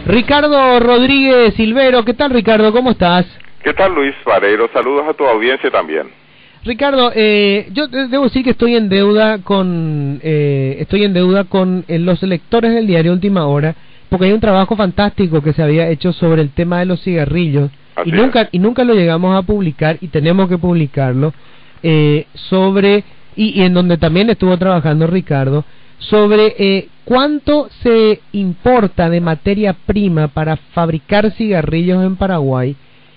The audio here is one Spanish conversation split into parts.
Ricardo Rodríguez Silvero. ¿Qué tal, Ricardo? ¿Cómo estás? ¿Qué tal, Luis Vareiro? Saludos a tu audiencia también. Ricardo, yo debo decir que estoy en deuda con los lectores del diario Última Hora, porque hay un trabajo fantástico que se había hecho sobre el tema de los cigarrillos y nunca lo llegamos a publicar, y tenemos que publicarlo, y en donde también estuvo trabajando Ricardo, sobre cuánto se importa de materia prima para fabricar cigarrillos en Paraguay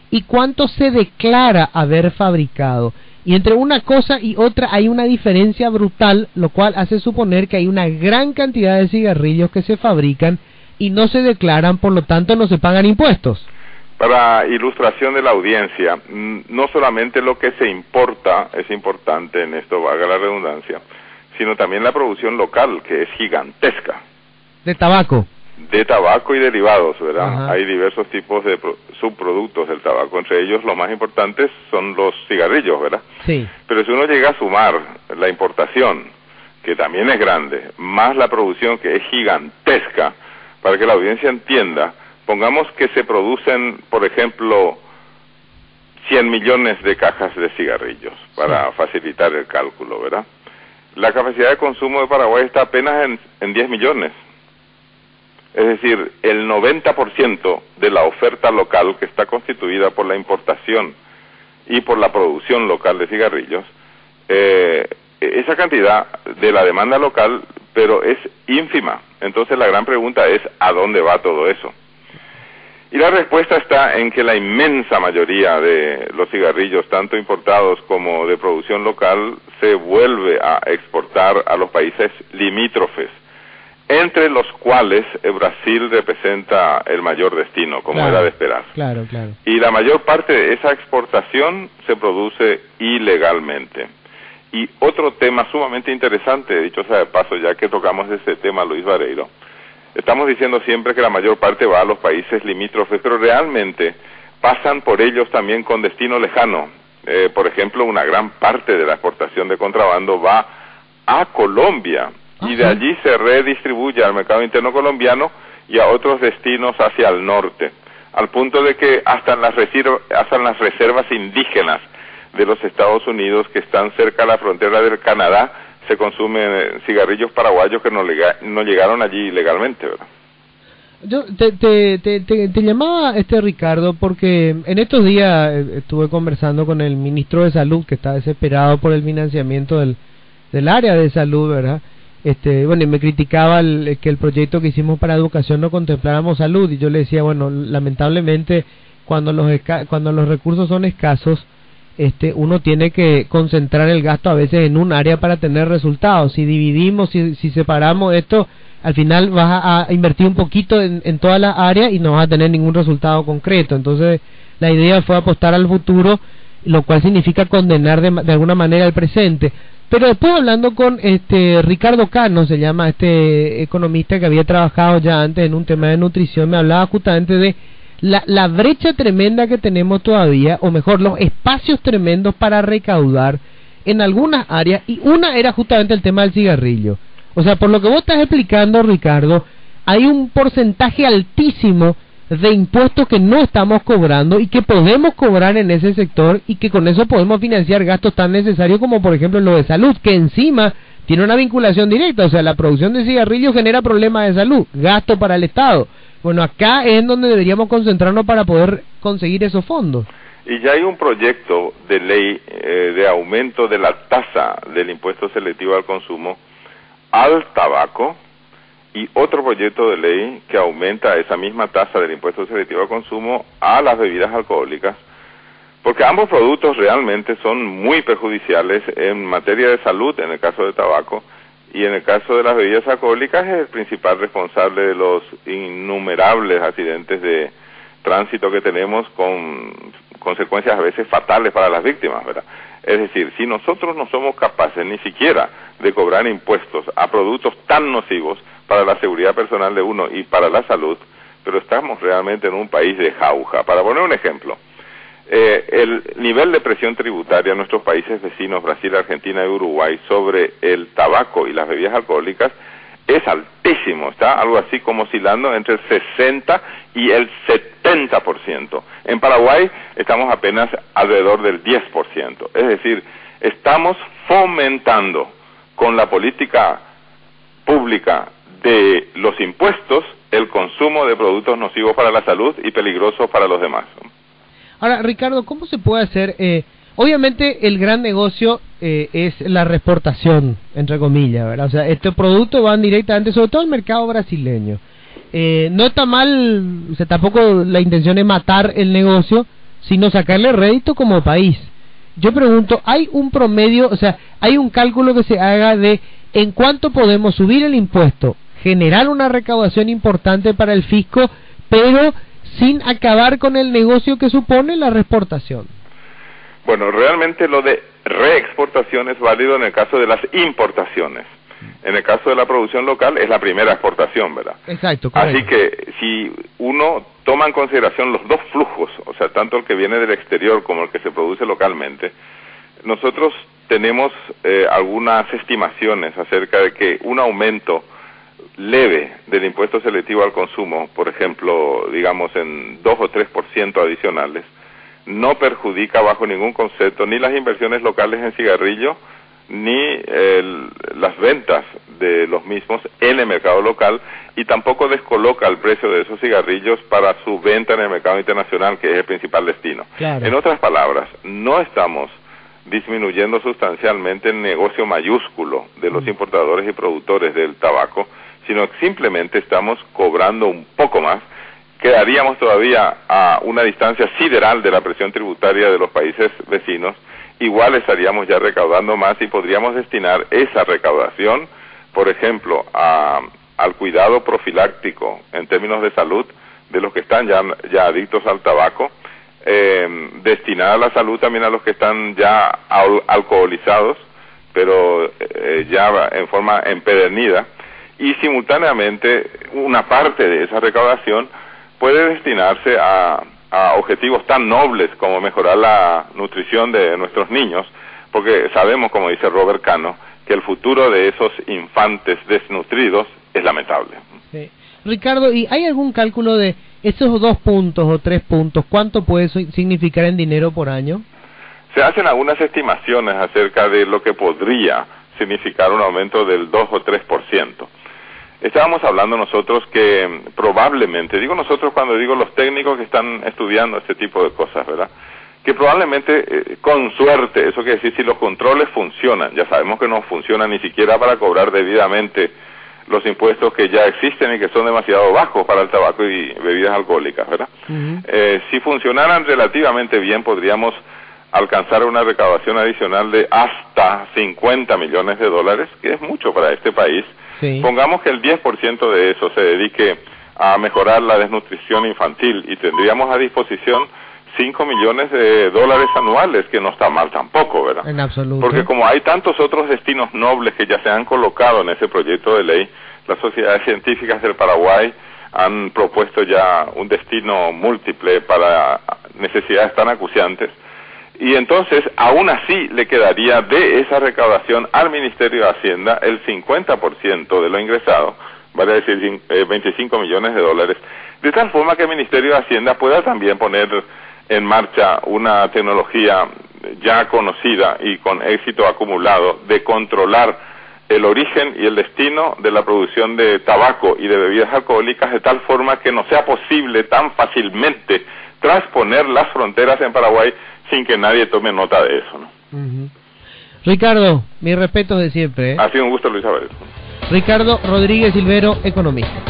y cuánto se declara haber fabricado. Y entre una cosa y otra hay una diferencia brutal, lo cual hace suponer que hay una gran cantidad de cigarrillos que se fabrican y no se declaran, por lo tanto no se pagan impuestos. Para ilustración de la audiencia, no solamente lo que se importa es importante en esto, valga la redundancia, sino también la producción local, que es gigantesca. De tabaco. De tabaco y derivados, ¿verdad? Ajá. Hay diversos tipos de subproductos del tabaco, entre ellos los más importantes son los cigarrillos, ¿verdad? Sí. Pero si uno llega a sumar la importación, que también es grande, más la producción, que es gigantesca, para que la audiencia entienda, pongamos que se producen, por ejemplo, 100 millones de cajas de cigarrillos, para facilitar el cálculo, ¿verdad? La capacidad de consumo de Paraguay está apenas en 10 millones. Es decir, el 90% de la oferta local, que está constituida por la importación y por la producción local de cigarrillos, esa cantidad de la demanda local, pero es ínfima. Entonces la gran pregunta es, ¿a dónde va todo eso? Y la respuesta está en que la inmensa mayoría de los cigarrillos, tanto importados como de producción local, se vuelve a exportar a los países limítrofes, entre los cuales Brasil representa el mayor destino, como era de esperar. Claro. Y la mayor parte de esa exportación se produce ilegalmente. Y otro tema sumamente interesante, dicho sea de paso, ya que tocamos ese tema, Luis Vareiro, estamos diciendo siempre que la mayor parte va a los países limítrofes, pero realmente pasan por ellos también con destino lejano. Por ejemplo, una gran parte de la exportación de contrabando va a Colombia, y de allí se redistribuye al mercado interno colombiano y a otros destinos hacia el norte, al punto de que hasta en las reservas indígenas de los Estados Unidos, que están cerca de la frontera del Canadá, se consumen cigarrillos paraguayos que no llegaron allí ilegalmente, ¿verdad? Yo te llamaba Ricardo, porque en estos días estuve conversando con el ministro de Salud, que está desesperado por el financiamiento del área de salud, ¿verdad? Bueno, y me criticaba que el proyecto que hicimos para educación no contempláramos salud, y yo le decía, bueno, lamentablemente cuando los recursos son escasos, uno tiene que concentrar el gasto a veces en un área para tener resultados. Si dividimos, si separamos esto, al final vas a invertir un poquito en toda la área y no vas a tener ningún resultado concreto. Entonces la idea fue apostar al futuro, lo cual significa condenar de alguna manera el presente. Pero después, hablando con Ricardo Cano, se llama economista que había trabajado ya antes en un tema de nutrición, me hablaba justamente de la brecha tremenda que tenemos todavía, o mejor, los espacios tremendos para recaudar en algunas áreas, y una era justamente el tema del cigarrillo. O sea, por lo que vos estás explicando, Ricardo, hay un porcentaje altísimo de impuestos que no estamos cobrando y que podemos cobrar en ese sector, y que con eso podemos financiar gastos tan necesarios como, por ejemplo, lo de salud, que encima tiene una vinculación directa. O sea, la producción de cigarrillos genera problemas de salud, gasto para el Estado. Bueno, acá es en donde deberíamos concentrarnos para poder conseguir esos fondos. Y ya hay un proyecto de ley de aumento de la tasa del impuesto selectivo al consumo al tabaco, y otro proyecto de ley que aumenta esa misma tasa del impuesto selectivo al consumo a las bebidas alcohólicas, porque ambos productos realmente son muy perjudiciales en materia de salud, en el caso del tabaco, y en el caso de las bebidas alcohólicas es el principal responsable de los innumerables accidentes de tránsito que tenemos, con consecuencias a veces fatales para las víctimas, ¿verdad? Es decir, si nosotros no somos capaces ni siquiera de cobrar impuestos a productos tan nocivos para la seguridad personal de uno y para la salud, pero estamos realmente en un país de jauja. Para poner un ejemplo, el nivel de presión tributaria en nuestros países vecinos, Brasil, Argentina y Uruguay, sobre el tabaco y las bebidas alcohólicas es altísimo, está algo así como oscilando entre el 60 y el 70%. En Paraguay estamos apenas alrededor del 10%. Es decir, estamos fomentando con la política pública de los impuestos el consumo de productos nocivos para la salud y peligrosos para los demás. Ahora, Ricardo, ¿cómo se puede hacer? Obviamente el gran negocio es la reexportación, entre comillas, ¿verdad? O sea, estos productos van directamente, sobre todo al mercado brasileño. No está mal, o sea, tampoco la intención es matar el negocio, sino sacarle rédito como país. Yo pregunto, ¿hay un promedio, o sea, hay un cálculo que se haga de en cuánto podemos subir el impuesto, generar una recaudación importante para el fisco, pero sin acabar con el negocio que supone la reexportación? Bueno, realmente lo de reexportación es válido en el caso de las importaciones. En el caso de la producción local es la primera exportación, ¿verdad? Exacto, correcto. Así que si uno toma en consideración los dos flujos, o sea, tanto el que viene del exterior como el que se produce localmente, nosotros tenemos algunas estimaciones acerca de que un aumento leve del impuesto selectivo al consumo, por ejemplo, digamos en 2 o 3% adicionales, no perjudica bajo ningún concepto ni las inversiones locales en cigarrillo, ni las ventas de los mismos en el mercado local, y tampoco descoloca el precio de esos cigarrillos para su venta en el mercado internacional, que es el principal destino. Claro. En otras palabras, no estamos disminuyendo sustancialmente el negocio mayúsculo de los importadores y productores del tabaco, sino que simplemente estamos cobrando un poco más. Quedaríamos todavía a una distancia sideral de la presión tributaria de los países vecinos. Igual estaríamos ya recaudando más y podríamos destinar esa recaudación, por ejemplo, al cuidado profiláctico en términos de salud de los que están ya adictos al tabaco, destinar a la salud también a los que están ya alcoholizados, pero ya en forma empedernida, y simultáneamente una parte de esa recaudación puede destinarse a objetivos tan nobles como mejorar la nutrición de nuestros niños, porque sabemos, como dice Robert Cano, que el futuro de esos infantes desnutridos es lamentable. Sí. Ricardo, ¿y hay algún cálculo de esos 2 puntos o 3 puntos? ¿Cuánto puede significar en dinero por año? Se hacen algunas estimaciones acerca de lo que podría significar un aumento del 2 o 3%. Estábamos hablando nosotros que probablemente, digo nosotros cuando digo los técnicos que están estudiando este tipo de cosas, ¿verdad? Que probablemente, con suerte, eso quiere decir si los controles funcionan, ya sabemos que no funcionan ni siquiera para cobrar debidamente los impuestos que ya existen y que son demasiado bajos para el tabaco y bebidas alcohólicas, ¿verdad? Si funcionaran relativamente bien, podríamos alcanzar una recaudación adicional de hasta $50 millones, que es mucho para este país. Sí. Pongamos que el 10% de eso se dedique a mejorar la desnutrición infantil y tendríamos a disposición $5 millones anuales, que no está mal tampoco, ¿verdad? En absoluto. Porque como hay tantos otros destinos nobles que ya se han colocado en ese proyecto de ley, las sociedades científicas del Paraguay han propuesto ya un destino múltiple para necesidades tan acuciantes, y entonces aún así le quedaría de esa recaudación al Ministerio de Hacienda el 50% de lo ingresado, vale decir $25 millones, de tal forma que el Ministerio de Hacienda pueda también poner en marcha una tecnología ya conocida y con éxito acumulado de controlar el origen y el destino de la producción de tabaco y de bebidas alcohólicas, de tal forma que no sea posible tan fácilmente trasponer las fronteras en Paraguay sin que nadie tome nota de eso, ¿no? Ricardo, mis respetos de siempre, ¿eh? Ha sido un gusto, Luis Álvarez. Ricardo Rodríguez Silvero, economista.